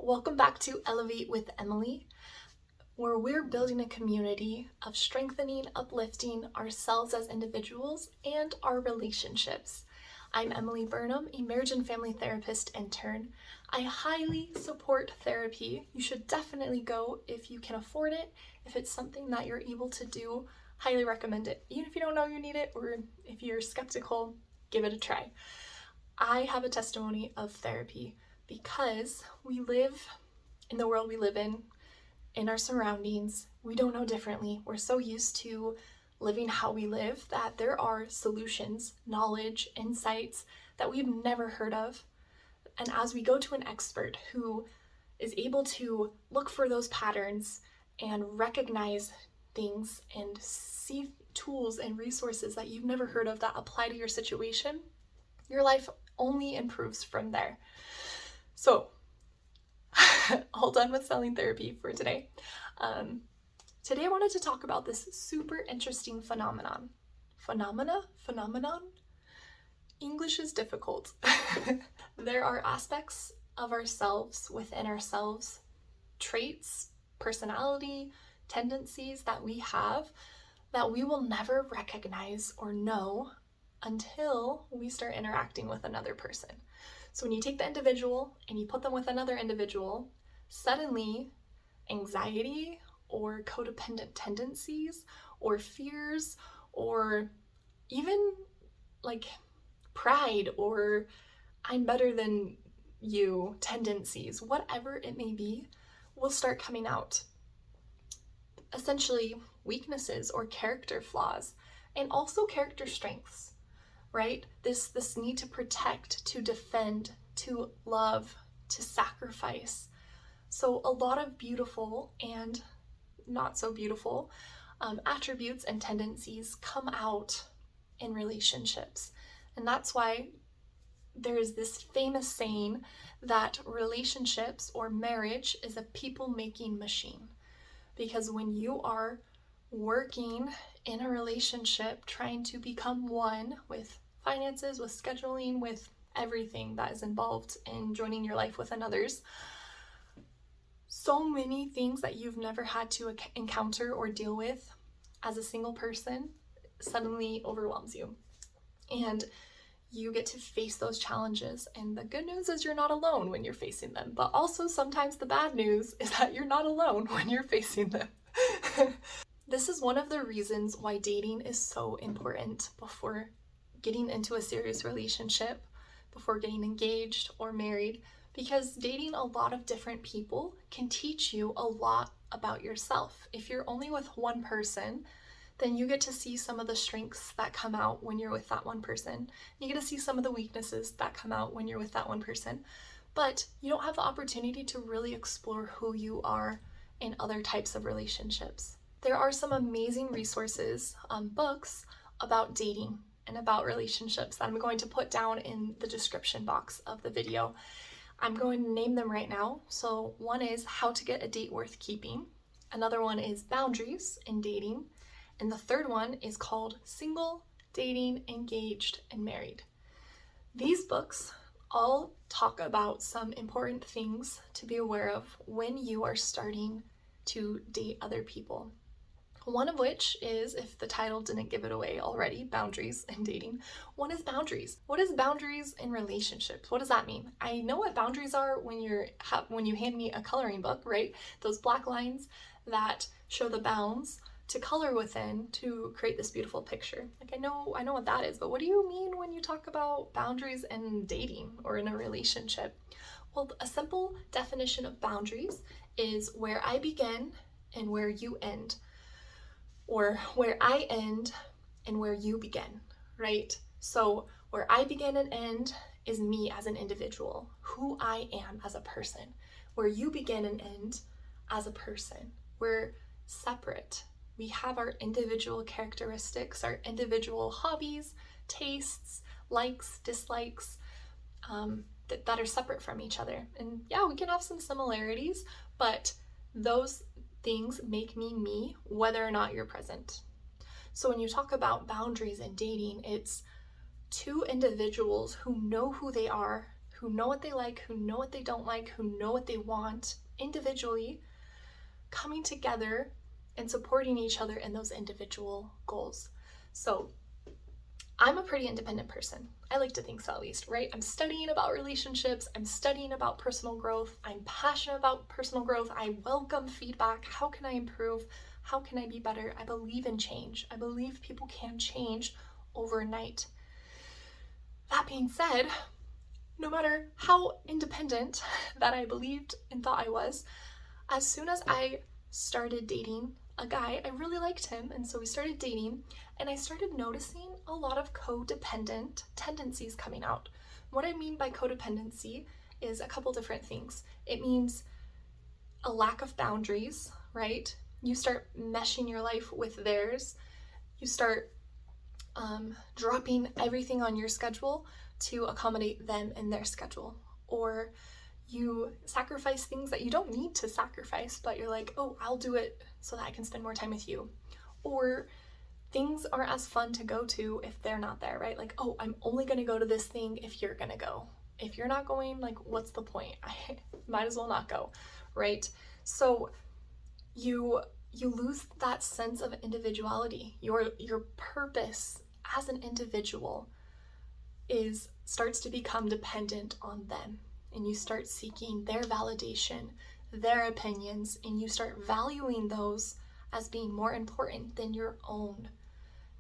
Welcome back to Elevate with Emily, where we're building a community of strengthening, uplifting ourselves as individuals and our relationships. I'm Emily Burnham, a marriage and family therapist intern. I highly support therapy. You should definitely go if you can afford it. If it's something that you're able to do, highly recommend it. Even if you don't know you need it, or if you're skeptical, give it a try. I have a testimony of therapy because we live in the world we live in our surroundings. We don't know differently. We're so used to living how we live that there are solutions, knowledge, insights that we've never heard of. And as we go to an expert who is able to look for those patterns and recognize things and see tools and resources that you've never heard of that apply to your situation, your life only improves from there. So, all done with selling therapy for today. Today I wanted to talk about this super interesting phenomenon. Phenomenon? English is difficult. There are aspects of ourselves within ourselves, traits, personality, tendencies that we have that we will never recognize or know until we start interacting with another person. So when you take the individual and you put them with another individual, suddenly anxiety or codependent tendencies or fears or even like pride or I'm better than you tendencies, whatever it may be, will start coming out. Essentially weaknesses or character flaws and also character strengths. Right? This need to protect, to defend, to love, to sacrifice. So a lot of beautiful and not so beautiful attributes and tendencies come out in relationships. And that's why there's this famous saying that relationships or marriage is a people-making machine. Because when you are working in a relationship, trying to become one with finances, with scheduling, with everything that is involved in joining your life with another's, so many things that you've never had to encounter or deal with as a single person suddenly overwhelms you. And you get to face those challenges. And the good news is you're not alone when you're facing them. But also sometimes the bad news is that you're not alone when you're facing them. This is one of the reasons why dating is so important before getting into a serious relationship, before getting engaged or married, because dating a lot of different people can teach you a lot about yourself. If you're only with one person, then you get to see some of the strengths that come out when you're with that one person. You get to see some of the weaknesses that come out when you're with that one person, but you don't have the opportunity to really explore who you are in other types of relationships. There are some amazing resources, books about dating and about relationships that I'm going to put down in the description box of the video. I'm going to name them right now. So one is How to Get a Date Worth Keeping. Another one is Boundaries in Dating. And the third one is called Single, Dating, Engaged, and Married. These books all talk about some important things to be aware of when you are starting to date other people. One of which is, if the title didn't give it away already, Boundaries in Dating. One is boundaries. What is boundaries in relationships? What does that mean? I know what boundaries are when you hand me a coloring book, right? Those black lines that show the bounds to color within to create this beautiful picture. Like I know what that is, but what do you mean when you talk about boundaries in dating or in a relationship? Well, a simple definition of boundaries is where I begin and where you end. Or where I end and where you begin, right? So where I begin and end is me as an individual, who I am as a person. Where you begin and end as a person. We're separate. We have our individual characteristics, our individual hobbies, tastes, likes, dislikes, that are separate from each other. And yeah, we can have some similarities, but those things make me, whether or not you're present. So when you talk about boundaries in dating, it's two individuals who know who they are, who know what they like, who know what they don't like, who know what they want individually, coming together and supporting each other in those individual goals. So I'm a pretty independent person. I like to think so, at least, right? I'm studying about relationships. I'm studying about personal growth. I'm passionate about personal growth. I welcome feedback. How can I improve? How can I be better? I believe in change. I believe people can change overnight. That being said, no matter how independent that I believed and thought I was, as soon as I started dating a guy, I really liked him, and so we started dating, and I started noticing a lot of codependent tendencies coming out. What I mean by codependency is a couple different things. It means a lack of boundaries, right? You start meshing your life with theirs. You start dropping everything on your schedule to accommodate them in their schedule. Or you sacrifice things that you don't need to sacrifice, but you're like, oh, I'll do it so that I can spend more time with you. Or things aren't as fun to go to if they're not there, right? Like, oh, I'm only gonna go to this thing if you're gonna go. If you're not going, like, what's the point? I might as well not go, right? So you lose that sense of individuality. Your purpose as an individual starts to become dependent on them, and you start seeking their validation, their opinions, and you start valuing those as being more important than your own.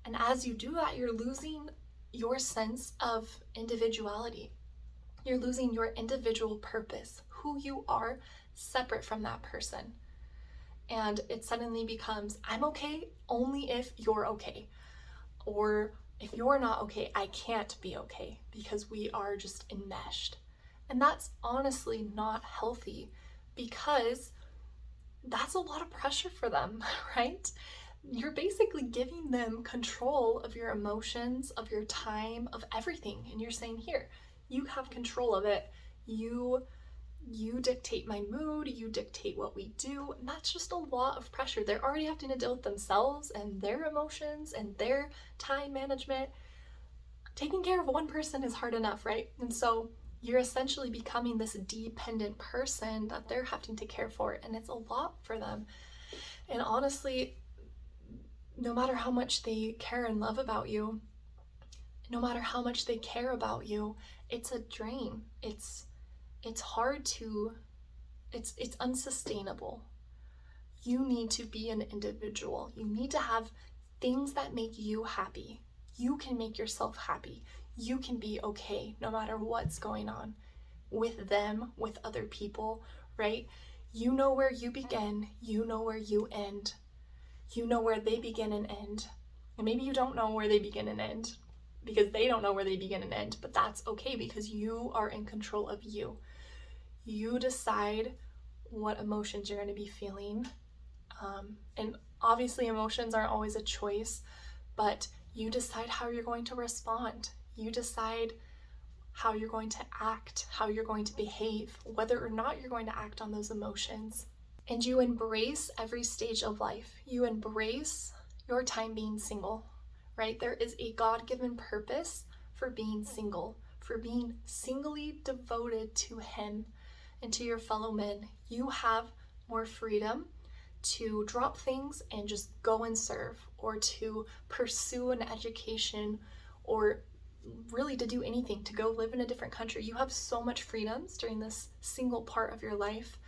And as you do that, you're losing your sense of individuality. You're losing your individual purpose, who you are separate from that person. And it suddenly becomes, I'm okay only if you're okay. Or if you're not okay, I can't be okay, because we are just enmeshed. And that's honestly not healthy, because that's a lot of pressure for them, right? You're basically giving them control of your emotions, of your time, of everything. And you're saying, here, you have control of it. You dictate my mood, you dictate what we do. And that's just a lot of pressure. They're already having to deal with themselves and their emotions and their time management. Taking care of one person is hard enough, right? And so you're essentially becoming this dependent person that they're having to care for, and it's a lot for them. And honestly, no matter how much they care and love about you, no matter how much they care about you, it's a drain. It's hard to, it's unsustainable. You need to be an individual. You need to have things that make you happy. You can make yourself happy. You can be okay no matter what's going on with them, with other people, right? You know where you begin, you know where you end. You know where they begin and end. And maybe you don't know where they begin and end, because they don't know where they begin and end, but that's okay, because you are in control of you. You decide what emotions you're going to be feeling. And obviously emotions aren't always a choice, but you decide how you're going to respond. You decide how you're going to act, how you're going to behave, whether or not you're going to act on those emotions. And you embrace every stage of life. You embrace your time being single, right? There is a God-given purpose for being single, for being singly devoted to Him and to your fellow men. You have more freedom to drop things and just go and serve, or to pursue an education, or really to do anything, to go live in a different country. You have so much freedoms during this single part of your life.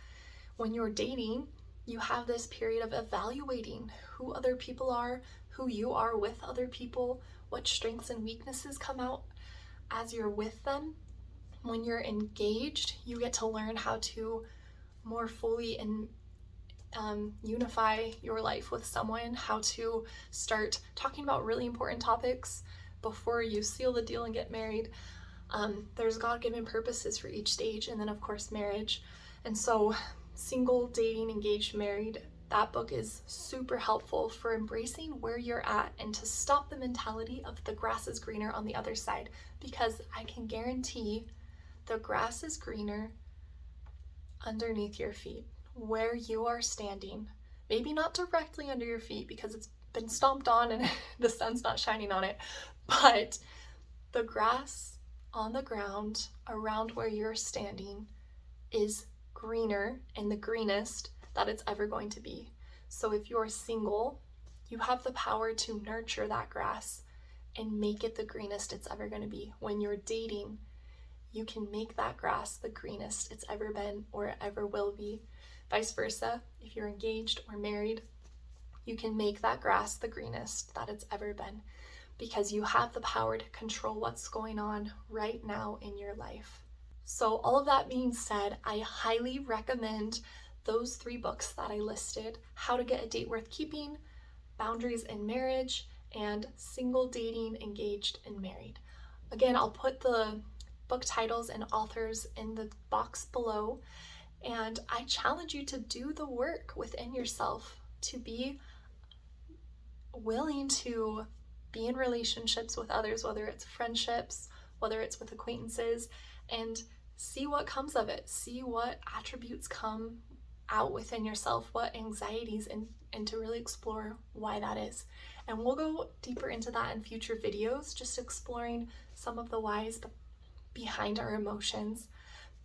When you're dating, you have this period of evaluating who other people are, who you are with other people, what strengths and weaknesses come out as you're with them. When you're engaged, you get to learn how to more fully unify your life with someone, how to start talking about really important topics before you seal the deal and get married. There's God-given purposes for each stage, and then of course marriage. And so single, dating, engaged, married, that book is super helpful for embracing where you're at and to stop the mentality of the grass is greener on the other side, because I can guarantee the grass is greener underneath your feet, where you are standing. Maybe not directly under your feet because it's been stomped on and the sun's not shining on it, but the grass on the ground around where you're standing is greener and the greenest that it's ever going to be. So if you're single, you have the power to nurture that grass and make it the greenest it's ever going to be. When you're dating, you can make that grass the greenest it's ever been or ever will be. Vice versa, if you're engaged or married, you can make that grass the greenest that it's ever been, because you have the power to control what's going on right now in your life. So all of that being said, I highly recommend those 3 books that I listed: How to Get a Date Worth Keeping, Boundaries in Marriage, and Single, Dating, Engaged, and Married. Again, I'll put the book titles and authors in the box below, and I challenge you to do the work within yourself, to be willing to be in relationships with others, whether it's friendships, whether it's with acquaintances, and see what comes of it. See what attributes come out within yourself, what anxieties, and to really explore why that is. And we'll go deeper into that in future videos, just exploring some of the whys behind our emotions.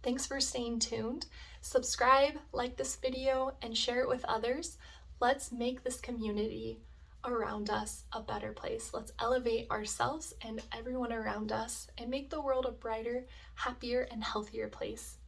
Thanks for staying tuned. Subscribe, like this video, and share it with others. Let's make this community around us a better place. Let's elevate ourselves and everyone around us and make the world a brighter, happier, and healthier place.